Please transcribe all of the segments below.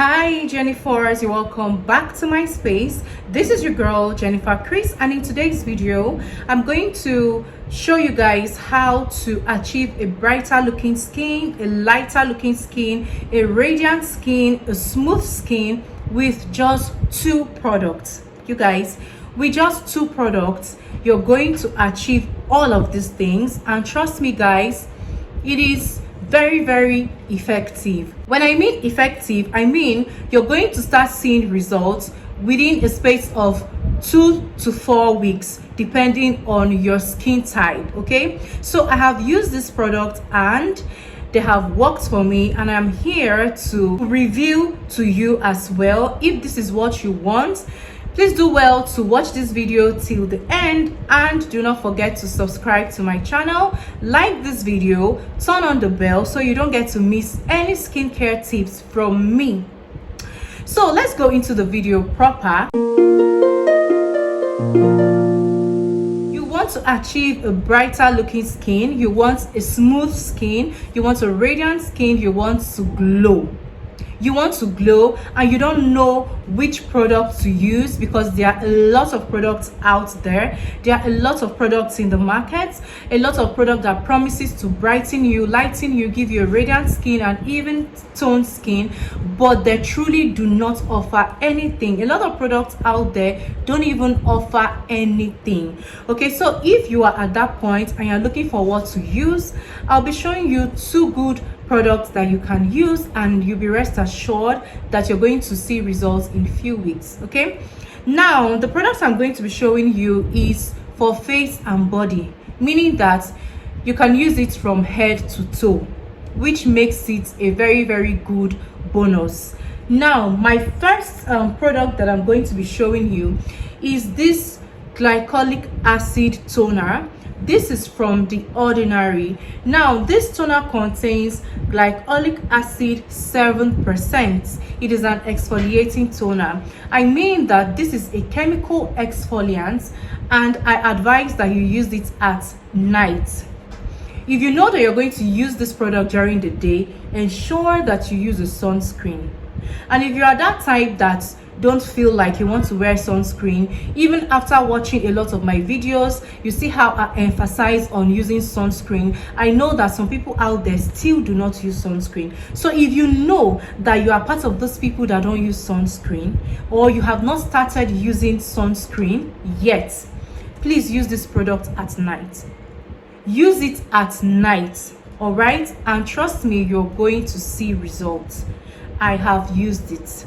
Hi Jennifers, you're welcome back to my space. This is your girl Jennifer Chris, and in today's video I'm going to show you guys how to achieve a brighter looking skin, a lighter looking skin, a radiant skin, a smooth skin with just 2 products. You guys, with just 2 products you're going to achieve all of these things, and trust me guys, it is very effective. When I mean effective, I mean you're going to start seeing results within a space of 2 to 4 weeks depending on your skin type. Okay, so I have used this product and they have worked for me, and I'm here to review to you as well. If this is what you want, please do well to watch this video till the end, and do not forget to subscribe to my channel, like this video, turn on the bell so you don't get to miss any skincare tips from me. So let's go into the video proper. You want to achieve a brighter looking skin, you want a smooth skin, you want a radiant skin, you want to glow. You want to glow and you don't know which product to use because there are a lot of products out there. There are a lot of products in the market, a lot of product that promises to brighten you, lighten you, give you a radiant skin and even toned skin, but they truly do not offer anything. A lot of products out there don't even offer anything. Okay, so if you are at that point and you're looking for what to use, I'll be showing you 2 good products that you can use, and you'll be rest assured that you're going to see results in few weeks. Okay, now the products I'm going to be showing you is for face and body, meaning that you can use it from head to toe, which makes it a very good bonus. Now my first product that I'm going to be showing you is this glycolic acid toner. This is from The Ordinary. Now this toner contains glycolic acid 7%. It is an exfoliating toner. I mean that this is a chemical exfoliant, and I advise that you use it at night. If you know that you're going to use this product during the day, ensure that you use a sunscreen. And if you are that type that don't feel like you want to wear sunscreen, even after watching a lot of my videos, you see how I emphasize on using sunscreen. I know that some people out there still do not use sunscreen. So if you know that you are part of those people that don't use sunscreen, or you have not started using sunscreen yet, please use this product at night. Use it at night, all right? And trust me, you're going to see results. I have used it.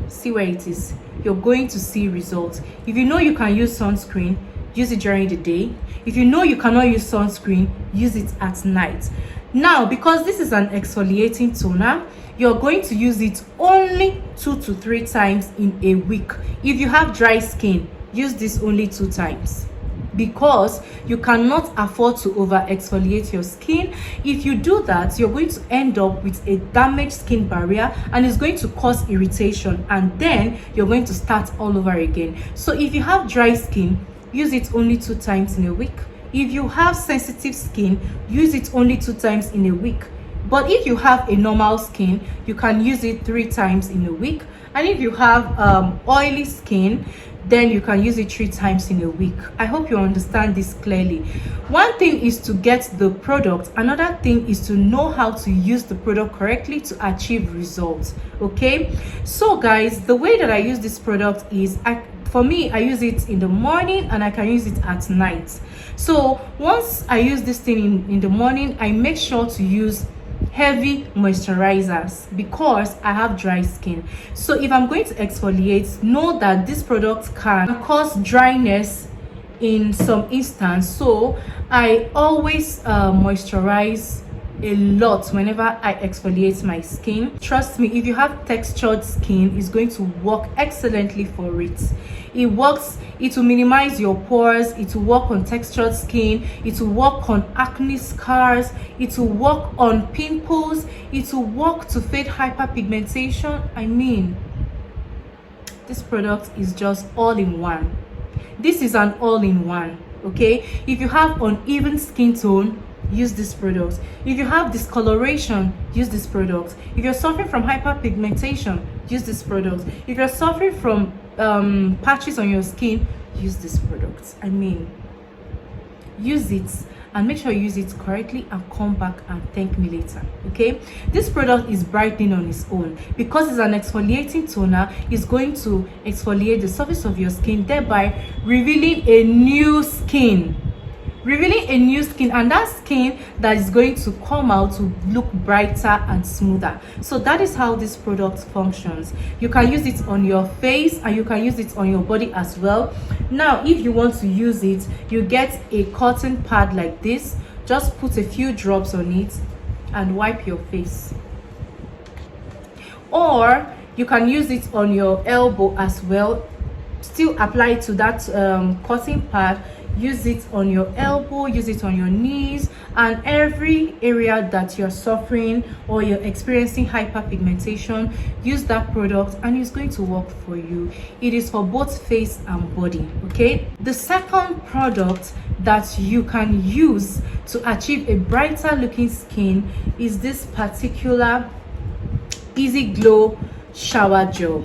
See where it is. You're going to see results. If you know you can use sunscreen, use it during the day. If you know you cannot use sunscreen, use it at night. Now, because this is an exfoliating toner, you're going to use it only 2 to 3 times in a week. If you have dry skin, use this only 2 times, because you cannot afford to over exfoliate your skin. If you do that, you're going to end up with a damaged skin barrier, and it's going to cause irritation, and then you're going to start all over again. So if you have dry skin, use it only 2 times in a week. If you have sensitive skin, use it only 2 times in a week. But if you have a normal skin, you can use it 3 times in a week. And if you have oily skin, then you can use it 3 times in a week. I hope you understand this clearly. One thing is to get the product, another thing is to know how to use the product correctly to achieve results. Okay, so guys, the way that I use this product is, for me, I use it in the morning and I can use it at night. So once I use this thing in the morning, I make sure to use heavy moisturizers because I have dry skin. So if I'm going to exfoliate, know that this product can cause dryness in some instance. So I always moisturize a lot whenever I exfoliate my skin. Trust me, if you have textured skin, it's going to work excellently for it. It works, it will minimize your pores, it will work on textured skin, it will work on acne scars, it will work on pimples, it will work to fade hyperpigmentation. I mean, this product is just all in one. This is an all in one. Okay, if you have uneven skin tone, use this product. If you have discoloration, use this product. If you're suffering from hyperpigmentation, use this product. If you're suffering from patches on your skin, use this product. I mean, use it, and make sure you use it correctly, and come back and thank me later. Okay, this product is brightening on its own. Because it's an exfoliating toner, it's going to exfoliate the surface of your skin, thereby revealing a new skin, and that skin that is going to come out to look brighter and smoother. So that is how this product functions. You can use it on your face, and you can use it on your body as well. Now, if you want to use it, you get a cotton pad like this. Just put a few drops on it and wipe your face. Or you can use it on your elbow as well. Still apply it to that cotton pad. Use it on your elbow, use it on your knees, and every area that you're suffering or you're experiencing hyperpigmentation. Use that product and it's going to work for you. It is for both face and body. Okay, the second product that you can use to achieve a brighter looking skin is this particular Easy Glow shower gel.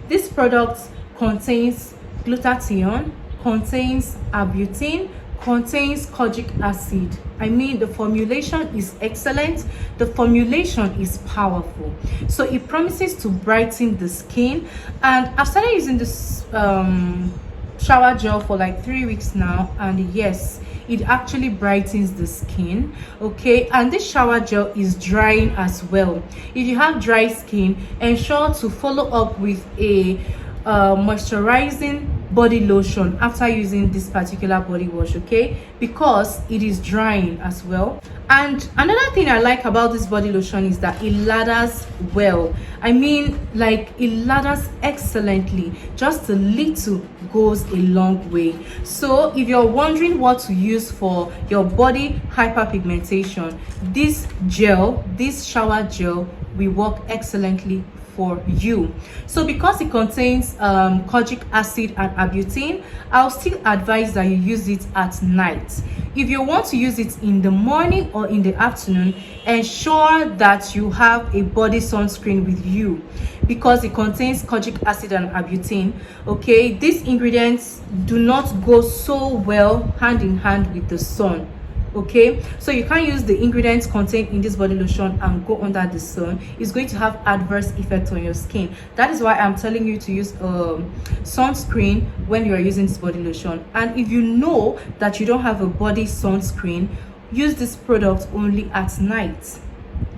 This product contains glutathione, contains arbutin, contains kojic acid. I mean, the formulation is excellent, the formulation is powerful, so it promises to brighten the skin. And I've started using this shower gel for like 3 weeks now, and yes, it actually brightens the skin. Okay, and this shower gel is drying as well. If you have dry skin, ensure to follow up with a moisturizing body lotion after using this particular body wash, okay, because it is drying as well. And another thing I like about this body lotion is that it lathers well. I mean, like, it lathers excellently. Just a little goes a long way. So if you're wondering what to use for your body hyperpigmentation, this gel, this shower gel, will work excellently for you. So because it contains kojic acid and arbutin, I'll still advise that you use it at night. If you want to use it in the morning or in the afternoon, ensure that you have a body sunscreen with you, because it contains kojic acid and arbutin. Okay, these ingredients do not go so well hand in hand with the sun. Okay, so you can't use the ingredients contained in this body lotion and go under the sun. It's going to have adverse effect on your skin. That is why I'm telling you to use sunscreen when you are using this body lotion. And if you know that you don't have a body sunscreen, use this product only at night.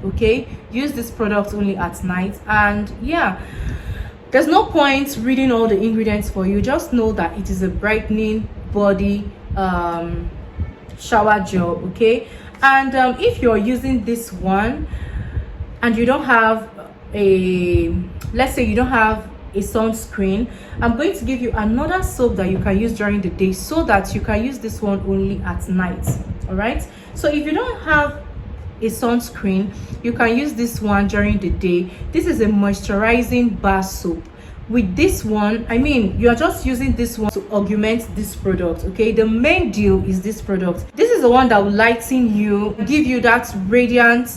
Okay, use this product only at night. And yeah, there's no point reading all the ingredients for you. Just know that it is a brightening body shower gel. Okay, and if you're using this one and you don't have let's say you don't have a sunscreen, I'm going to give you another soap that you can use during the day, so that you can use this one only at night. All right, so if you don't have a sunscreen, you can use this one during the day. This is a moisturizing bar soap. With this one, I mean, you are just using this one to augment this product. Okay, the main deal is this product. This is the one that will lighten you, give you that radiant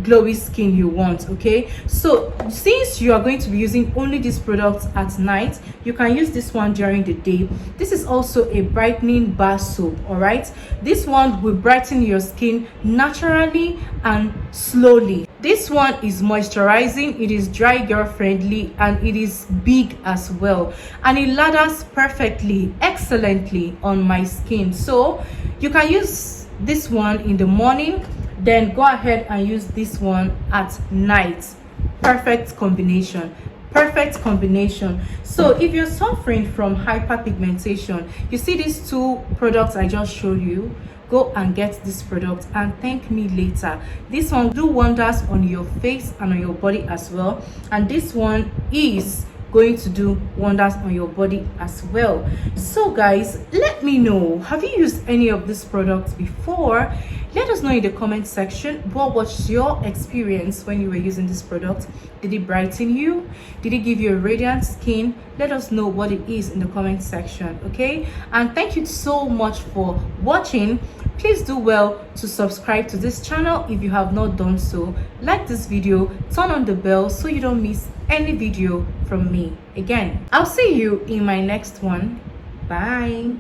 glowy skin you want. Okay, so since you are going to be using only this product at night, you can use this one during the day. This is also a brightening bar soap. All right, this one will brighten your skin naturally and slowly. This one is moisturizing, it is dry girl friendly, and it is big as well, and it lathers perfectly, excellently on my skin. So you can use this one in the morning, then go ahead and use this one at night. Perfect combination, perfect combination. So if you're suffering from hyperpigmentation, you see these two products I just showed you, go and get this product and thank me later. This one will do wonders on your face and on your body as well, and this one is going to do wonders on your body as well. So guys, let me know, have you used any of these products before? Let us know in the comment section, what was your experience when you were using this product. Did it brighten you? Did it give you a radiant skin? Let us know what it is in the comment section, okay? And thank you so much for watching. Please do well to subscribe to this channel if you have not done so. Like this video, turn on the bell so you don't miss any video from me. Again, I'll see you in my next one. Bye.